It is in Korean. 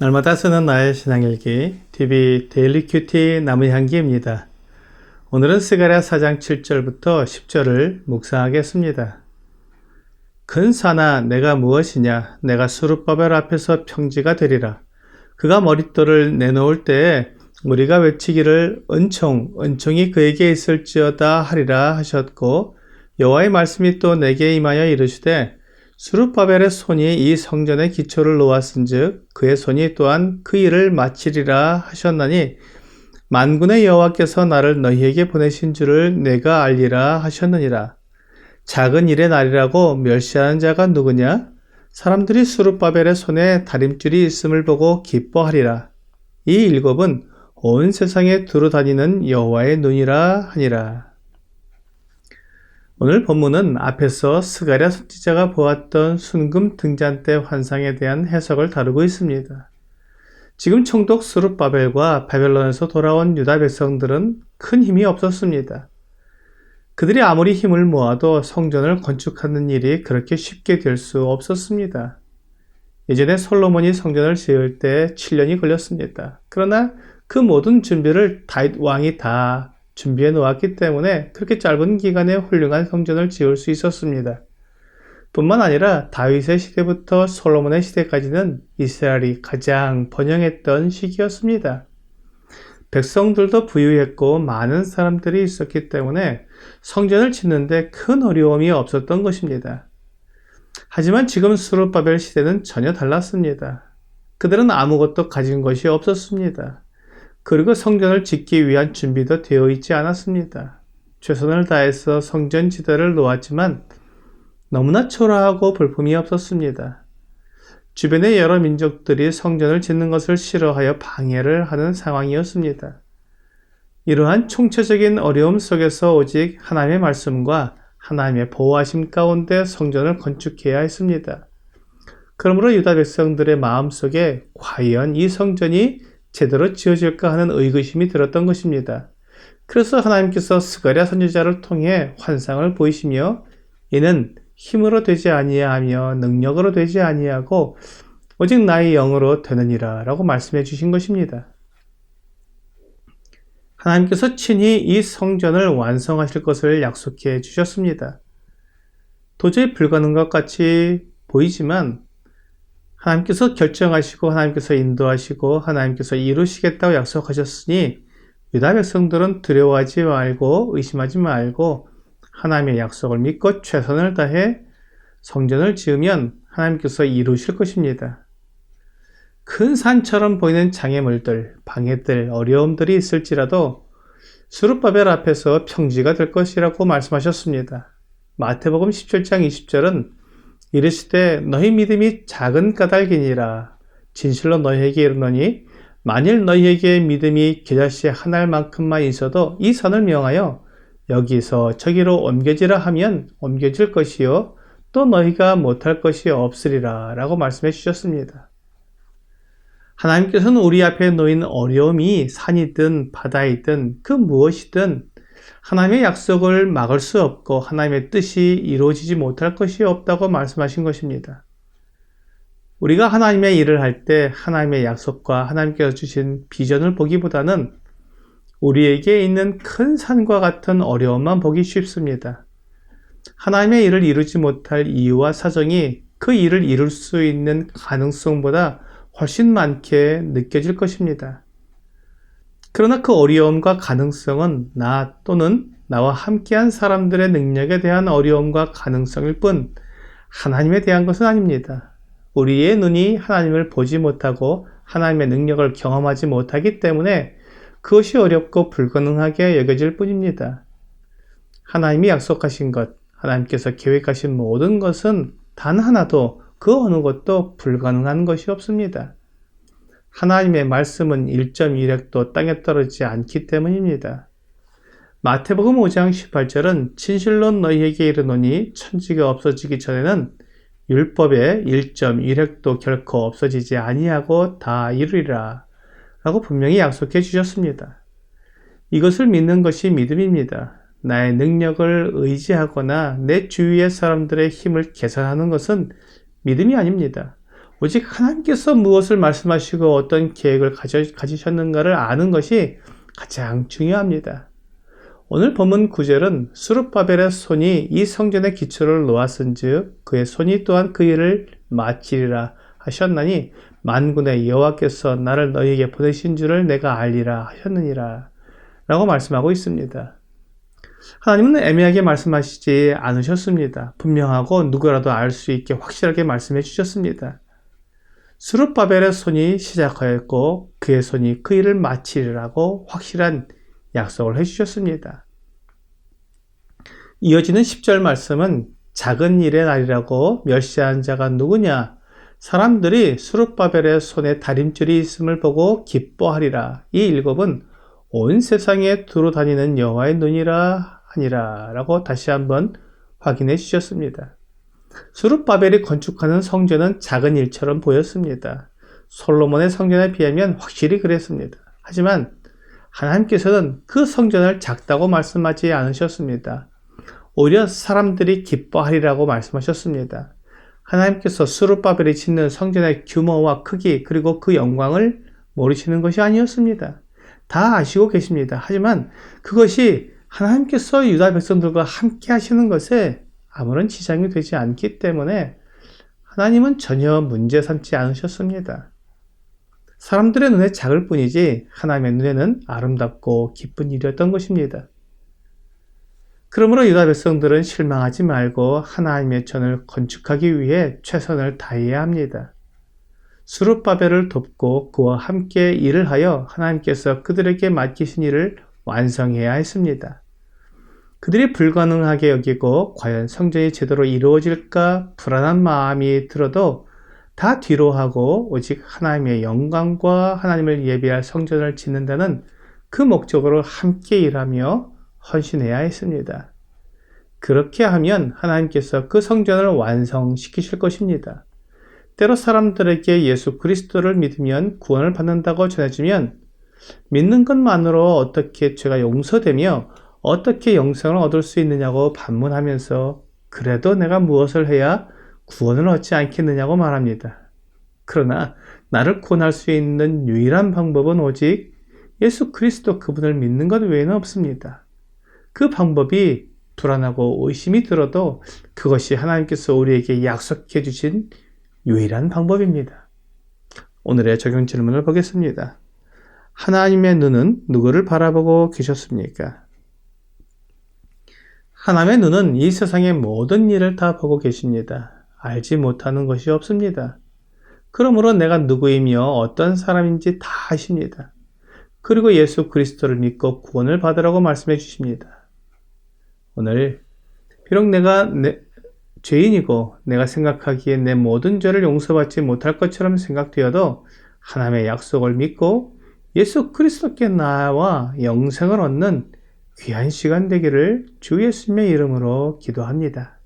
날마다 쓰는 나의 신앙일기 TV 데일리 큐티 나무향기입니다. 오늘은 스가랴 4장 7절부터 10절을 묵상하겠습니다. 큰 산아 내가 무엇이냐, 내가 수룹바벨 앞에서 평지가 되리라. 그가 머릿돌을 내놓을 때에 우리가 외치기를 은총이 그에게 있을지어다 하리라 하셨고, 여호와의 말씀이 또 내게 임하여 이르시되 수룹바벨의 손이 이 성전의 기초를 놓았은즉 그의 손이 또한 그 일을 마치리라 하셨나니, 만군의 여호와께서 나를 너희에게 보내신 줄을 내가 알리라 하셨느니라. 작은 일의 날이라고 멸시하는 자가 누구냐? 사람들이 수룹바벨의 손에 다림줄이 있음을 보고 기뻐하리라. 이 일곱은 온 세상에 두루 다니는 여호와의 눈이라 하니라. 오늘 본문은 앞에서 스가랴 선지자가 보았던 순금 등잔대 환상에 대한 해석을 다루고 있습니다. 지금 총독 수룹바벨과 바벨론에서 돌아온 유다 백성들은 큰 힘이 없었습니다. 그들이 아무리 힘을 모아도 성전을 건축하는 일이 그렇게 쉽게 될 수 없었습니다. 예전에 솔로몬이 성전을 지을 때 7년이 걸렸습니다. 그러나 그 모든 준비를 다윗 왕이 다 준비해 놓았기 때문에 그렇게 짧은 기간에 훌륭한 성전을 지을 수 있었습니다. 뿐만 아니라 다윗의 시대부터 솔로몬의 시대까지는 이스라엘이 가장 번영했던 시기였습니다. 백성들도 부유했고 많은 사람들이 있었기 때문에 성전을 짓는데 큰 어려움이 없었던 것입니다. 하지만 지금 수룹바벨 시대는 전혀 달랐습니다. 그들은 아무것도 가진 것이 없었습니다. 그리고 성전을 짓기 위한 준비도 되어 있지 않았습니다. 최선을 다해서 성전 지대를 놓았지만 너무나 초라하고 볼품이 없었습니다. 주변의 여러 민족들이 성전을 짓는 것을 싫어하여 방해를 하는 상황이었습니다. 이러한 총체적인 어려움 속에서 오직 하나님의 말씀과 하나님의 보호하심 가운데 성전을 건축해야 했습니다. 그러므로 유다 백성들의 마음속에 과연 이 성전이 제대로 지어질까 하는 의구심이 들었던 것입니다. 그래서 하나님께서 스가랴 선지자를 통해 환상을 보이시며 이는 힘으로 되지 아니하며 능력으로 되지 아니하고 오직 나의 영으로 되느니라 라고 말씀해 주신 것입니다. 하나님께서 친히 이 성전을 완성하실 것을 약속해 주셨습니다. 도저히 불가능한 것 같이 보이지만 하나님께서 결정하시고 하나님께서 인도하시고 하나님께서 이루시겠다고 약속하셨으니 유다 백성들은 두려워하지 말고 의심하지 말고 하나님의 약속을 믿고 최선을 다해 성전을 지으면 하나님께서 이루실 것입니다. 큰 산처럼 보이는 장애물들, 방해들, 어려움들이 있을지라도 수룹바벨 앞에서 평지가 될 것이라고 말씀하셨습니다. 마태복음 17장 20절은 이르시되 너희 믿음이 작은 까닭이니라. 진실로 너희에게 이르노니 만일 너희에게 믿음이 겨자씨 한 알만큼만 있어도 이 산을 명하여 여기서 저기로 옮겨지라 하면 옮겨질 것이요 또 너희가 못할 것이 없으리라 라고 말씀해 주셨습니다. 하나님께서는 우리 앞에 놓인 어려움이 산이든 바다이든 그 무엇이든 하나님의 약속을 막을 수 없고 하나님의 뜻이 이루어지지 못할 것이 없다고 말씀하신 것입니다. 우리가 하나님의 일을 할 때 하나님의 약속과 하나님께서 주신 비전을 보기보다는 우리에게 있는 큰 산과 같은 어려움만 보기 쉽습니다. 하나님의 일을 이루지 못할 이유와 사정이 그 일을 이룰 수 있는 가능성보다 훨씬 많게 느껴질 것입니다. 그러나 그 어려움과 가능성은 나 또는 나와 함께한 사람들의 능력에 대한 어려움과 가능성일 뿐 하나님에 대한 것은 아닙니다. 우리의 눈이 하나님을 보지 못하고 하나님의 능력을 경험하지 못하기 때문에 그것이 어렵고 불가능하게 여겨질 뿐입니다. 하나님이 약속하신 것, 하나님께서 계획하신 모든 것은 단 하나도 그 어느 것도 불가능한 것이 없습니다. 하나님의 말씀은 1.1획도 땅에 떨어지지 않기 때문입니다. 마태복음 5장 18절은 진실로 너희에게 이르노니 천지가 없어지기 전에는 율법의 1.1획도 결코 없어지지 아니하고 다 이루리라 라고 분명히 약속해 주셨습니다. 이것을 믿는 것이 믿음입니다. 나의 능력을 의지하거나 내 주위의 사람들의 힘을 계산하는 것은 믿음이 아닙니다. 오직 하나님께서 무엇을 말씀하시고 어떤 계획을 가지셨는가를 아는 것이 가장 중요합니다. 오늘 본문 9절은 스룹바벨의 손이 이 성전의 기초를 놓았은즉 그의 손이 또한 그 일을 마치리라 하셨나니 만군의 여호와께서 나를 너희에게 보내신 줄을 내가 알리라 하셨느니라 라고 말씀하고 있습니다. 하나님은 애매하게 말씀하시지 않으셨습니다. 분명하고 누구라도 알 수 있게 확실하게 말씀해 주셨습니다. 스룹바벨의 손이 시작하였고 그의 손이 그 일을 마치리라고 확실한 약속을 해주셨습니다. 이어지는 10절 말씀은 작은 일의 날이라고 멸시한 자가 누구냐? 사람들이 스룹바벨의 손에 다림줄이 있음을 보고 기뻐하리라. 이 일곱은 온 세상에 두루 다니는 여호와의 눈이라 하니라 라고 다시 한번 확인해 주셨습니다. 스룹바벨이 건축하는 성전은 작은 일처럼 보였습니다. 솔로몬의 성전에 비하면 확실히 그랬습니다. 하지만 하나님께서는 그 성전을 작다고 말씀하지 않으셨습니다. 오히려 사람들이 기뻐하리라고 말씀하셨습니다. 하나님께서 스룹바벨이 짓는 성전의 규모와 크기 그리고 그 영광을 모르시는 것이 아니었습니다. 다 아시고 계십니다. 하지만 그것이 하나님께서 유다 백성들과 함께 하시는 것에 아무런 지장이 되지 않기 때문에 하나님은 전혀 문제 삼지 않으셨습니다. 사람들의 눈에 작을 뿐이지 하나님의 눈에는 아름답고 기쁜 일이었던 것입니다. 그러므로 유다 백성들은 실망하지 말고 하나님의 전을 건축하기 위해 최선을 다해야 합니다. 스룹바벨을 돕고 그와 함께 일을 하여 하나님께서 그들에게 맡기신 일을 완성해야 했습니다. 그들이 불가능하게 여기고 과연 성전이 제대로 이루어질까 불안한 마음이 들어도 다 뒤로 하고 오직 하나님의 영광과 하나님을 예비할 성전을 짓는다는 그 목적으로 함께 일하며 헌신해야 했습니다. 그렇게 하면 하나님께서 그 성전을 완성시키실 것입니다. 때로 사람들에게 예수 그리스도를 믿으면 구원을 받는다고 전해지면 믿는 것만으로 어떻게 죄가 용서되며 어떻게 영생을 얻을 수 있느냐고 반문하면서 그래도 내가 무엇을 해야 구원을 얻지 않겠느냐고 말합니다. 그러나 나를 구원할 수 있는 유일한 방법은 오직 예수 그리스도 그분을 믿는 것 외에는 없습니다. 그 방법이 불안하고 의심이 들어도 그것이 하나님께서 우리에게 약속해 주신 유일한 방법입니다. 오늘의 적용 질문을 보겠습니다. 하나님의 눈은 누구를 바라보고 계셨습니까? 하나님의 눈은 이 세상의 모든 일을 다 보고 계십니다. 알지 못하는 것이 없습니다. 그러므로 내가 누구이며 어떤 사람인지 다 아십니다. 그리고 예수 그리스도를 믿고 구원을 받으라고 말씀해 주십니다. 오늘 비록 내가 죄인이고 내가 생각하기에 내 모든 죄를 용서받지 못할 것처럼 생각되어도 하나님의 약속을 믿고 예수 그리스도께 나와 영생을 얻는 귀한 시간 되기를 주 예수님의 이름으로 기도합니다.